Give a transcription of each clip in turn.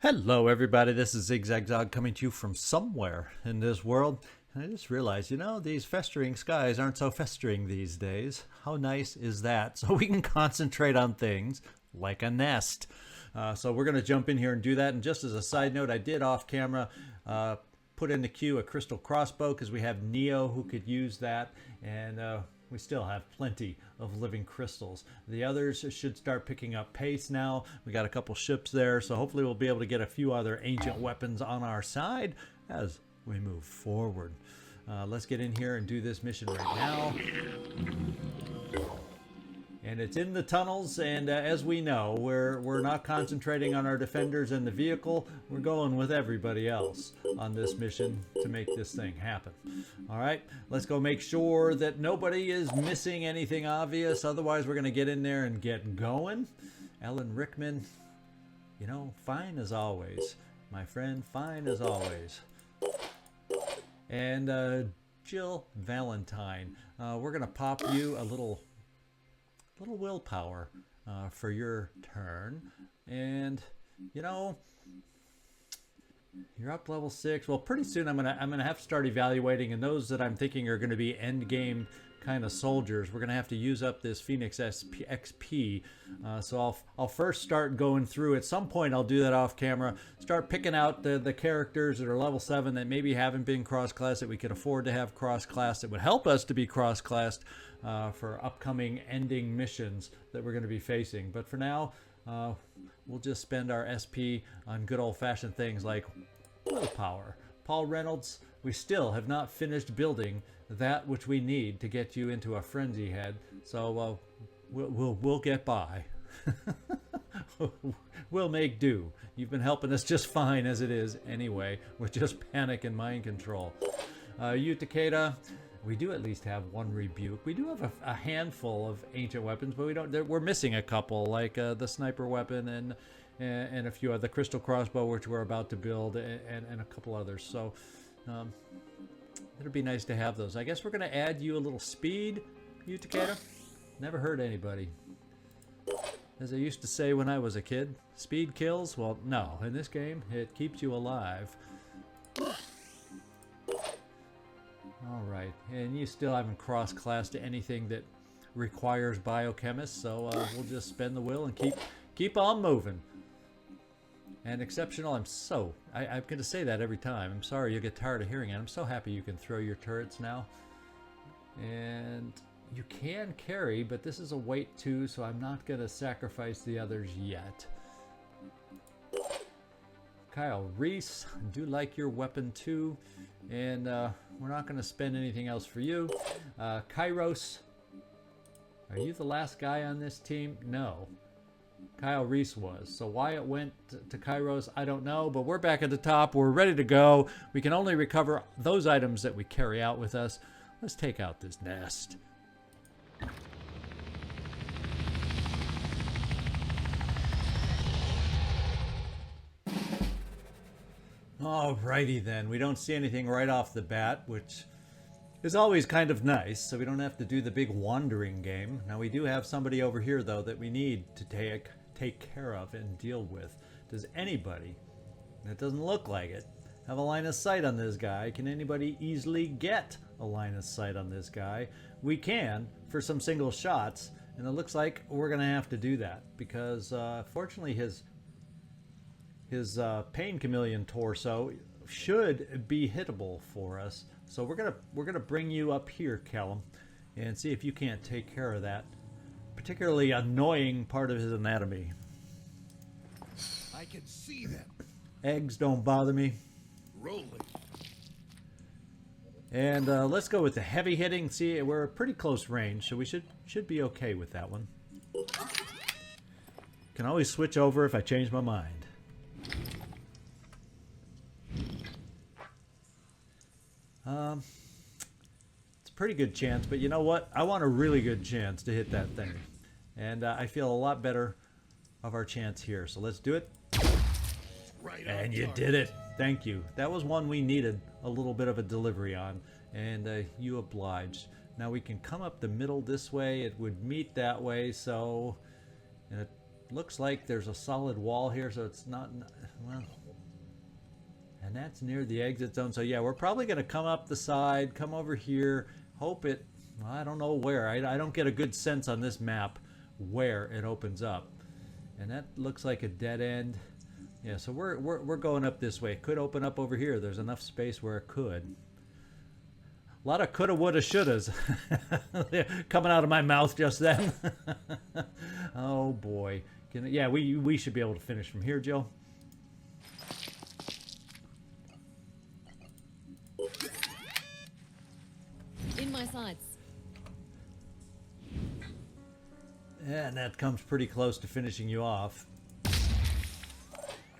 Hello everybody, this is ZigZagZog coming to you from somewhere in this world. And I just realized, these festering skies aren't so festering these days. How nice is that? So we can concentrate on things like a nest. So we're going to jump in here and do that. And just as a side note, I did off camera put in the queue a crystal crossbow because we have Neo who could use that. And we still have plenty of living crystals. The others should start picking up pace now. We got a couple ships there, so hopefully we'll be able to get a few other ancient weapons on our side as we move forward. Let's get in here and do this mission right now. And it's in the tunnels, and as we know, we're not concentrating on our defenders and the vehicle. We're going with everybody else on this mission to make this thing happen. All right, let's go make sure that nobody is missing anything obvious. Otherwise, we're going to get in there and get going. Ellen Rickman, fine as always. My friend, fine as always. And Jill Valentine, we're going to pop you a little willpower for your turn, and you're up level 6. Well, pretty soon I'm gonna have to start evaluating, and those that I'm thinking are going to be end game kind of soldiers, we're gonna have to use up this Phoenix XP. So I'll first start going through. At some point I'll do that off camera, start picking out the characters that are level 7 that maybe haven't been cross-classed, that we could afford to have cross-classed, that would help us to be cross-classed for upcoming ending missions that we're going to be facing. But for now, we'll just spend our SP on good old-fashioned things like willpower. Paul Reynolds, we still have not finished building that which we need to get you into a frenzy head, so we'll get by. We'll make do. You've been helping us just fine as it is anyway, with just panic and mind control. You, Takeda, we do at least have one rebuke. We do have a handful of ancient weapons, but we're missing a couple, like the sniper weapon and a few other crystal crossbow, which we're about to build, and a couple others. So it'd be nice to have those. I guess we're going to add you a little speed, you, Takeda. Never hurt anybody. As I used to say when I was a kid, speed kills. Well, no, in this game it keeps you alive. All right, and you still haven't cross-classed to anything that requires biochemists, so we'll just spend the will and keep on moving. And exceptional, I'm going to say that every time. I'm sorry you'll get tired of hearing it. I'm so happy you can throw your turrets now. And you can carry, but this is a weight 2, so I'm not going to sacrifice the others yet. Kyle Reese, I do like your weapon too. And we're not going to spend anything else for you. Kairos, are you the last guy on this team? No. Kyle Reese was. So why it went to Kairos, I don't know. But we're back at the top. We're ready to go. We can only recover those items that we carry out with us. Let's take out this nest. Alrighty then, we don't see anything right off the bat, which is always kind of nice, so we don't have to do the big wandering game. Now we do have somebody over here though that we need to take care of and deal with. Does anybody, that doesn't look like it, have a line of sight on this guy? Can anybody easily get a line of sight on this guy? We can for some single shots, and it looks like we're gonna have to do that because fortunately his pain chameleon torso should be hittable for us. So we're gonna bring you up here, Callum, and see if you can't take care of that particularly annoying part of his anatomy. I can see them. Eggs don't bother me. Rolling. And let's go with the heavy hitting. See, we're pretty close range, so we should be okay with that one. Can always switch over if I change my mind. It's a pretty good chance, but you know what? I want a really good chance to hit that thing. And I feel a lot better of our chance here. So let's do it. Right. And you did it. Thank you. That was one we needed a little bit of a delivery on. And you obliged. Now we can come up the middle this way. It would meet that way. So looks like there's a solid wall here, so it's not, well, and that's near the exit zone. So yeah, we're probably going to come up the side, come over here, hope it, well, I don't know where. I don't get a good sense on this map where it opens up. And that looks like a dead end. Yeah, so we're going up this way. It could open up over here. There's enough space where it could. A lot of coulda, woulda, shouldas coming out of my mouth just then. Oh boy. Yeah, we should be able to finish from here, Jill. In my sights. Yeah, and that comes pretty close to finishing you off.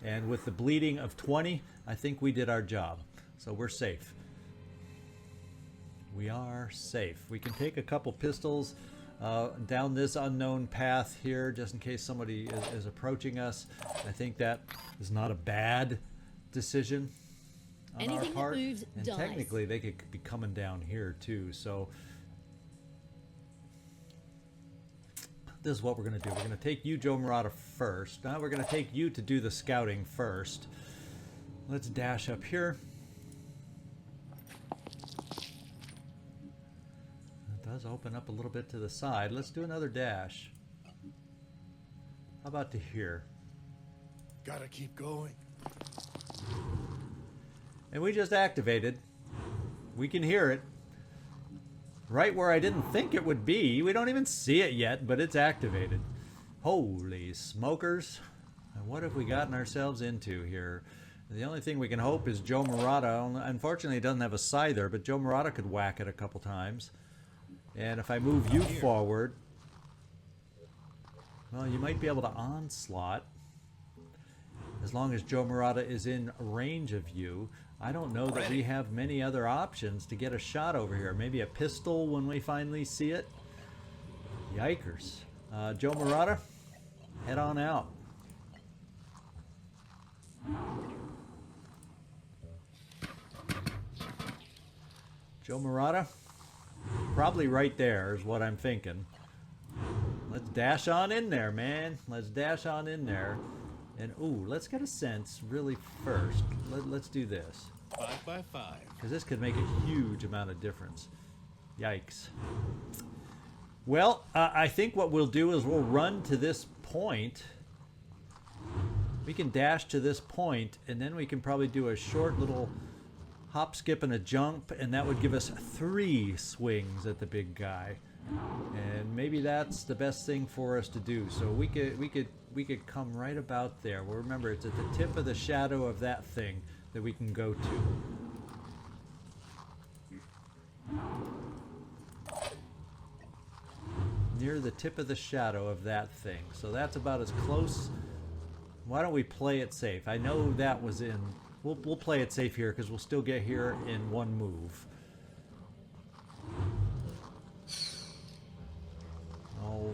And with the bleeding of 20, I think we did our job. So we're safe. We are safe. We can take a couple pistols down this unknown path here, just in case somebody is approaching us. I think that is not a bad decision on our Anything part. that moves And dies. technically, they could be coming down here too. So this is what we're going to do. We're going to take you, Joe Marotta, first. Now we're going to take you to do the scouting first. Let's dash up here. Does open up a little bit to the side. Let's do another dash. How about to here? Gotta keep going. And we just activated. We can hear it. Right where I didn't think it would be. We don't even see it yet, but it's activated. Holy smokers. And what have we gotten ourselves into here? The only thing we can hope is Joe Marotta. Unfortunately, he doesn't have a scyther, but Joe Marotta could whack it a couple times. And if I move you forward, well, you might be able to onslaught as long as Joe Marotta is in range of you. I don't know that we have many other options to get a shot over here. Maybe a pistol when we finally see it. Yikers. Joe Marotta, head on out. Joe Marotta? Probably right there is what I'm thinking. Let's dash on in there, man. Let's dash on in there. And, ooh, let's get a sense really first. Let's do this. 5 by 5. Because this could make a huge amount of difference. Yikes. Well, I think what we'll do is we'll run to this point. We can dash to this point, and then we can probably do a short little hop, skip, and a jump, and that would give us 3 swings at the big guy. And maybe that's the best thing for us to do. So we could come right about there. Well, remember, it's at the tip of the shadow of that thing that we can go to. Near the tip of the shadow of that thing. So that's about as close. Why don't we play it safe? I know that was in... We'll play it safe here because we'll still get here in one move. Oh.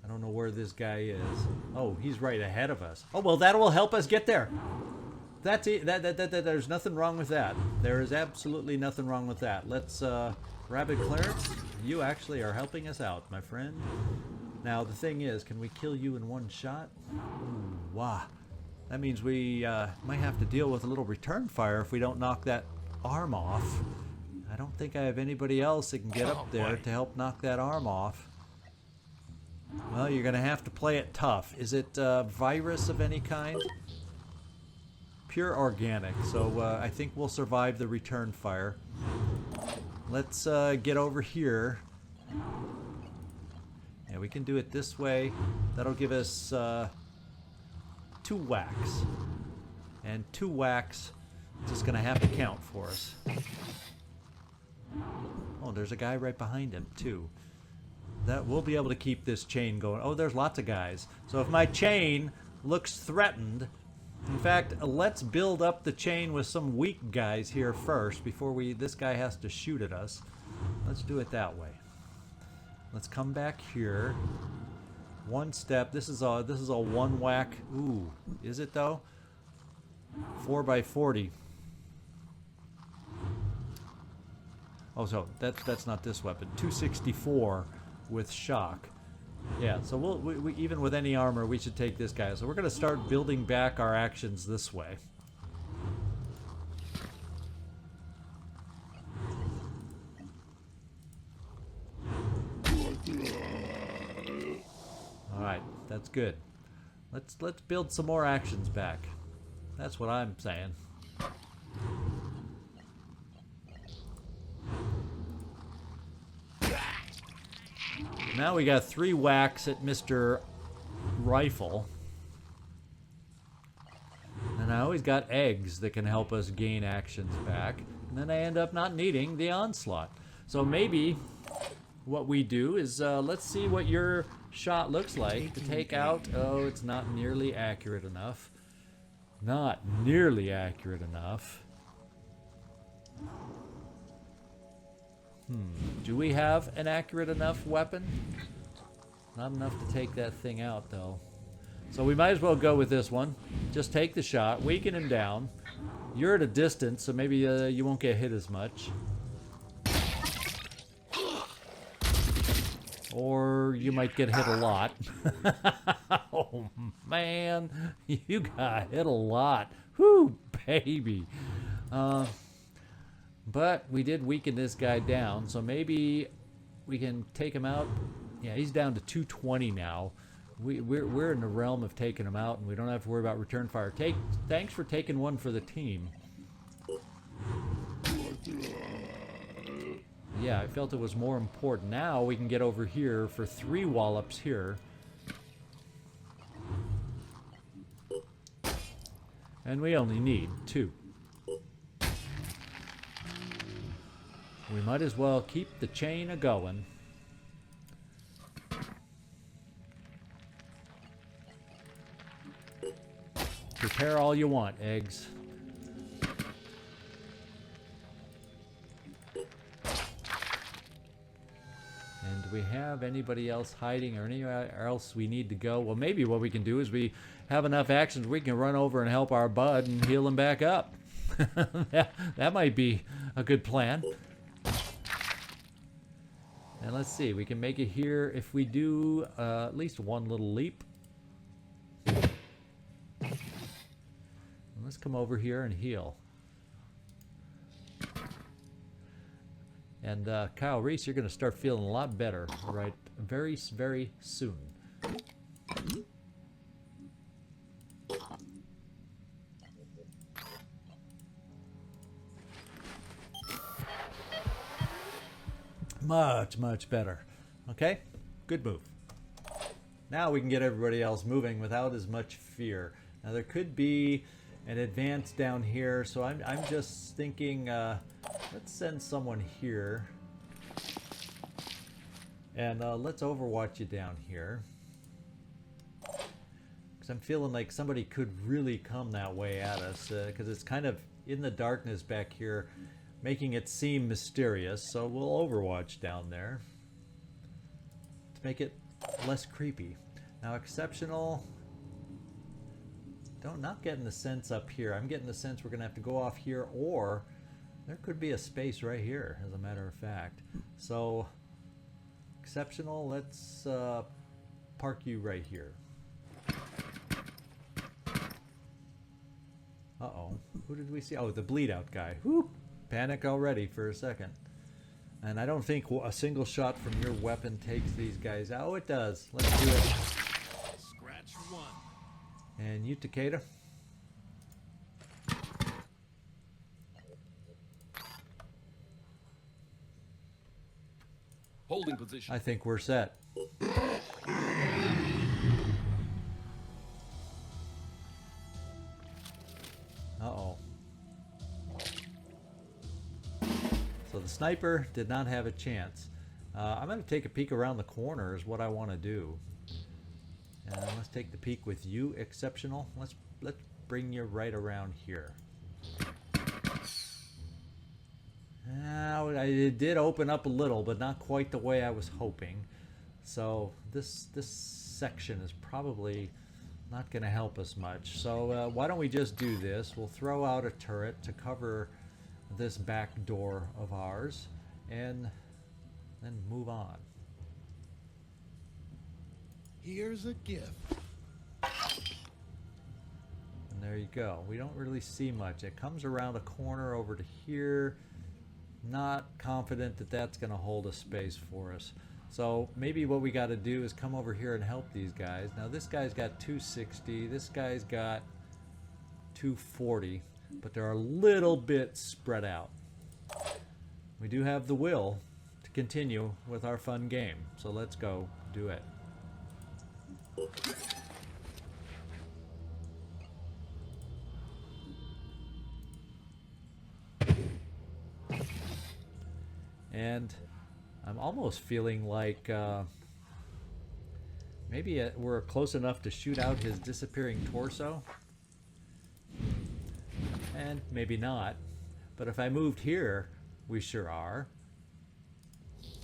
I don't know where this guy is. Oh, he's right ahead of us. Oh, well, that will help us get there. That's it. There's nothing wrong with that. There is absolutely nothing wrong with that. Let's, Rapid Clearance, you actually are helping us out, my friend. Now, the thing is, can we kill you in one shot? Ooh, wow. That means we might have to deal with a little return fire if we don't knock that arm off. I don't think I have anybody else that can get up there to help knock that arm off. Well, you're going to have to play it tough. Is it virus of any kind? Pure organic, so I think we'll survive the return fire. Let's get over here. Yeah, we can do it this way. That'll give us 2 whacks. And 2 whacks is just going to have to count for us. Oh, there's a guy right behind him, too. That we'll be able to keep this chain going. Oh, there's lots of guys. So if my chain looks threatened... In fact, let's build up the chain with some weak guys here first before this guy has to shoot at us. Let's do it that way. Let's come back here. One step. This is a one whack. Ooh, is it though? 4x40. Oh, so that's not this weapon. 264 with shock. Yeah, so we even with any armor, we should take this guy. So we're going to start building back our actions this way. All right, that's good. Let's build some more actions back. That's what I'm saying. Now we got 3 whacks at Mr. Rifle. And I always got eggs that can help us gain actions back. And then I end up not needing the onslaught. So maybe what we do is let's see what your shot looks like to take out. Oh, it's not nearly accurate enough. Not nearly accurate enough. Do we have an accurate enough weapon? Not enough to take that thing out, though. So we might as well go with this one. Just take the shot, weaken him down. You're at a distance, so maybe you won't get hit as much. Or you might get hit a lot. Oh, man. You got hit a lot. Whew, baby. But we did weaken this guy down, so maybe we can take him out. Yeah, he's down to 220 now. We're in the realm of taking him out, and we don't have to worry about return fire. Thanks for taking one for the team. Yeah, I felt it was more important. Now we can get over here for 3 wallops here. And we only need 2. We might as well keep the chain a-going. Prepare all you want, eggs. And do we have anybody else hiding or anywhere else we need to go? Well, maybe what we can do is we have enough actions we can run over and help our bud and heal him back up. That might be a good plan. And let's see, we can make it here if we do at least one little leap. Let's come over here and heal. And Kyle, Reese, you're going to start feeling a lot better, all right, very, very soon. Much, much better. Okay, good move. Now we can get everybody else moving without as much fear. Now there could be an advance down here, so I'm just thinking, let's send someone here. And let's overwatch you down here. Because I'm feeling like somebody could really come that way at us, because it's kind of in the darkness back here, making it seem mysterious, so we'll overwatch down there to make it less creepy. Now exceptional, not getting the sense up here. I'm getting the sense we're gonna have to go off here, or there could be a space right here, as a matter of fact. So exceptional, let's park you right here. Uh-oh, who did we see? Oh, the bleed out guy. Whoop. Panic already for a second. And I don't think a single shot from your weapon takes these guys out. Oh, it does. Let's do it. Scratch 1. And you, Takeda. Holding position. I think we're set. Uh-oh. So the sniper did not have a chance. I'm going to take a peek around the corner is what I want to do. Let's take the peek with you, exceptional. Let's bring you right around here. Now, it did open up a little, but not quite the way I was hoping. So this section is probably not going to help us much. So why don't we just do this? We'll throw out a turret to cover this back door of ours, and then move on. Here's a gift. And there you go. We don't really see much. It comes around a corner over to here. Not confident that that's going to hold a space for us. So maybe what we got to do is come over here and help these guys. Now this guy's got 260. This guy's got 240. But they're a little bit spread out. We do have the will to continue with our fun game. So let's go do it. And I'm almost feeling like maybe we're close enough to shoot out his disappearing torso. And maybe not. But if I moved here, we sure are.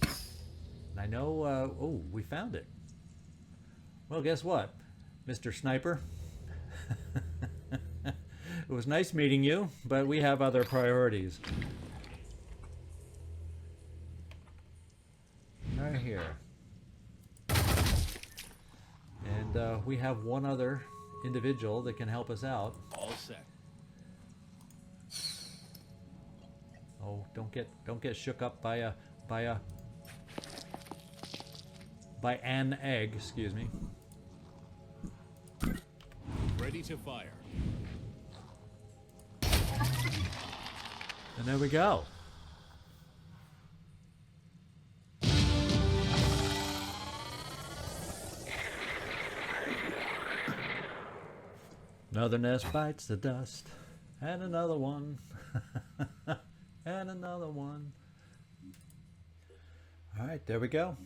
And I know, oh, we found it. Well, guess what, Mr. Sniper? It was nice meeting you, but we have other priorities. Right here. And we have one other individual that can help us out. All set. Oh, don't get shook up by an egg, excuse me. Ready to fire. And there we go. Another nest bites the dust, and another one, and another one. All right, there we go.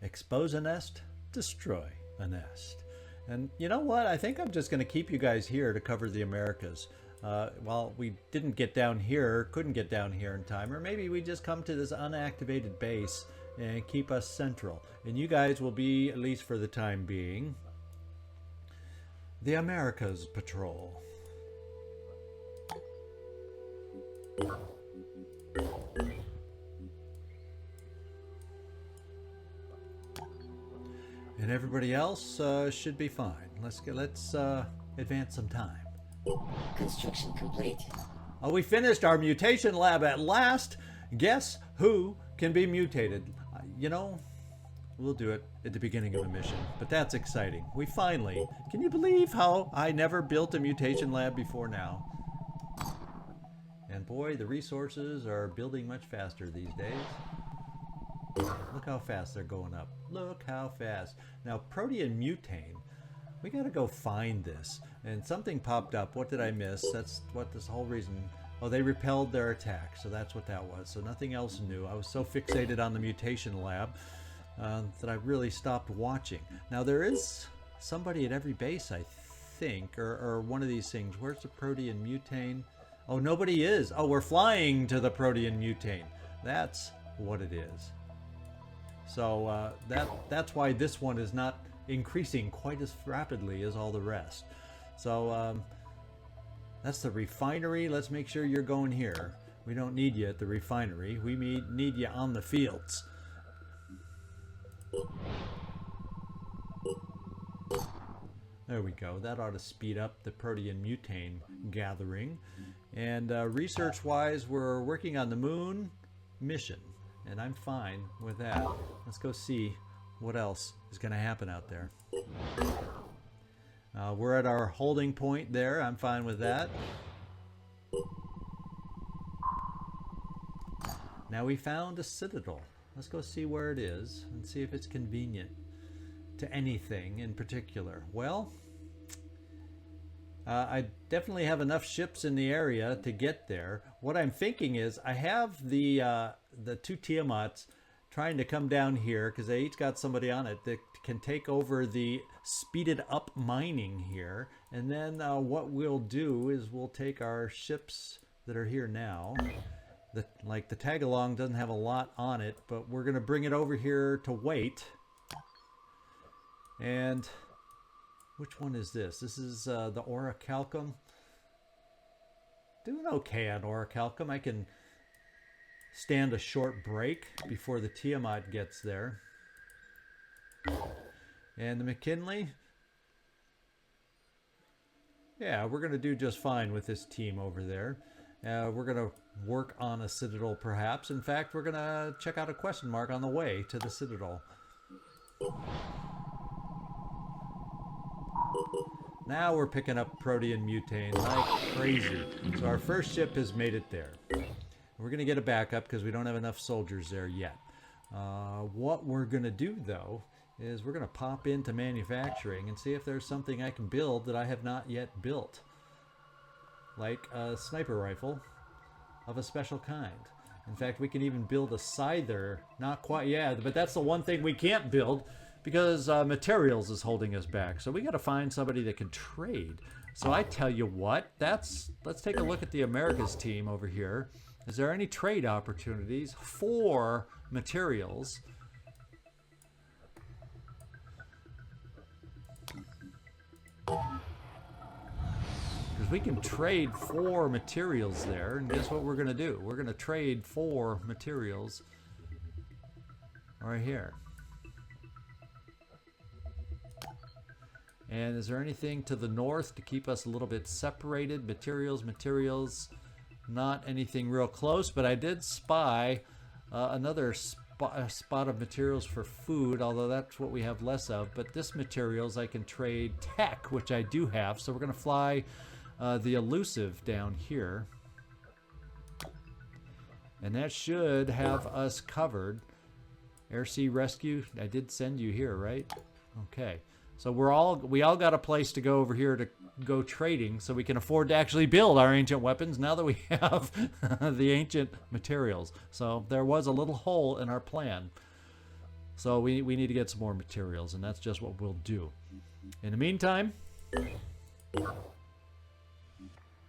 Expose a nest, destroy a nest. And you know what? I think I'm just going to keep you guys here to cover the Americas. Well, we didn't get down here, couldn't get down here in time, or maybe we just come to this unactivated base and keep us central. And you guys will be, at least for the time being, the Americas Patrol. And everybody else should be fine. Let's advance some time. Construction complete. Oh, we finished our mutation lab at last. Guess who can be mutated? You know, we'll do it at the beginning of a mission, but that's exciting. We finally, can you believe how I never built a mutation lab before now? And boy, the resources are building much faster these days. Look how fast they're going up. Look how fast. Now, protein mutane, we gotta go find this. And something popped up. What did I miss? That's what this whole reason. Oh, they repelled their attack, so that's what that was. So nothing else new. I was so fixated on the mutation lab that I really stopped watching. Now, there is somebody at every base, I think, or one of these things. Where's the protein mutane? Oh, nobody is. Oh, we're flying to the protein mutane. That's what it is. So that's why this one is not increasing quite as rapidly as all the rest. So that's the refinery. Let's make sure you're going here. We don't need you at the refinery. We need you on the fields. There we go. That ought to speed up the protein mutane gathering. And research-wise, we're working on the moon mission. And I'm fine with that. Let's go see what else is going to happen out there. We're at our holding point there. I'm fine with that. Now we found a citadel. Let's go see where it is and see if it's convenient to anything in particular. Well, I definitely have enough ships in the area to get there. What I'm thinking is I have the two Tiamats trying to come down here because they each got somebody on it that can take over the speeded up mining here. And then what we'll do is we'll take our ships that are here now. Like the tag-along doesn't have a lot on it, but we're going to bring it over here to wait. And which one is this? This is the Orichalcum. Doing okay on Orichalcum. I can stand a short break before the Tiamat gets there. And the McKinley, yeah, we're going to do just fine with this team over there. We're going to work on a Citadel perhaps. In fact, we're going to check out a question mark on the way to the Citadel. Now we're picking up protean mutane like crazy. So our first ship has made it there. We're going to get a backup because we don't have enough soldiers there yet. What we're going to do, though, is we're going to pop into manufacturing and see if there's something I can build that I have not yet built. Like a sniper rifle of a special kind. In fact, we can even build a scyther. Not quite, yeah, but that's the one thing we can't build because materials is holding us back. So we got to find somebody that can trade. So I tell you what, let's take a look at the Americas team over here. Is there any trade opportunities for materials? Because we can trade for materials there, and guess what we're going to do? We're going to trade for materials right here. And is there anything to the north to keep us a little bit separated? Materials, not anything real close, but I did spy another spot of materials for food, although that's what we have less of. But this materials I can trade tech, which I do have, so we're going to fly the elusive down here. And that should have us covered. Air Sea Rescue, I did send you here, right? Okay. So we all got a place to go over here to go trading so we can afford to actually build our ancient weapons now that we have the ancient materials. So there was a little hole in our plan. So we need to get some more materials, and that's just what we'll do. In the meantime,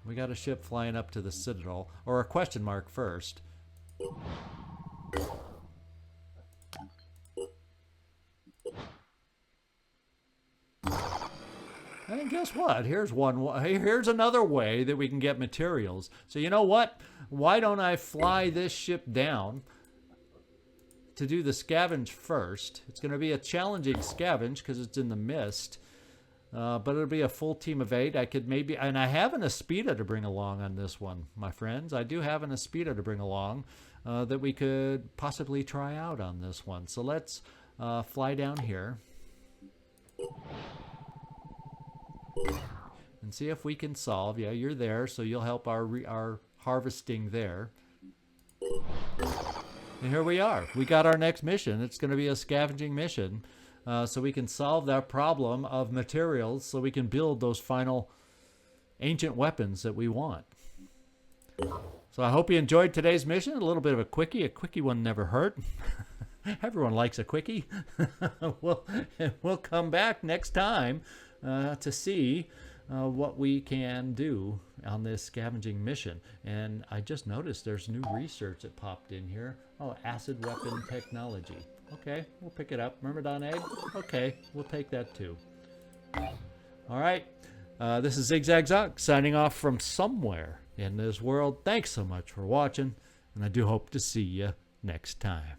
we got a ship flying up to the Citadel, or a question mark first. And guess what? Here's another way that we can get materials. So you know what? Why don't I fly this ship down to do the scavenge first? It's going to be a challenging scavenge because it's in the mist. But it'll be a full team of 8. I could maybe, and I have an Aspida to bring along on this one, my friends. I do have an Aspida to bring along that we could possibly try out on this one. So let's fly down here and see if we can solve. Yeah, you're there, so you'll help our harvesting there. And here we are. We got our next mission. It's going to be a scavenging mission. So we can solve that problem of materials so we can build those final ancient weapons that we want. So I hope you enjoyed today's mission. A little bit of a quickie. A quickie one never hurt. Everyone likes a quickie. We'll come back next time to see what we can do on this scavenging mission. And I just noticed there's new research that popped in here. Oh, acid weapon technology. Okay, we'll pick it up. Myrmidon egg? Okay, we'll take that too. All right, this is ZigZagZog signing off from somewhere in this world. Thanks so much for watching, and I do hope to see you next time.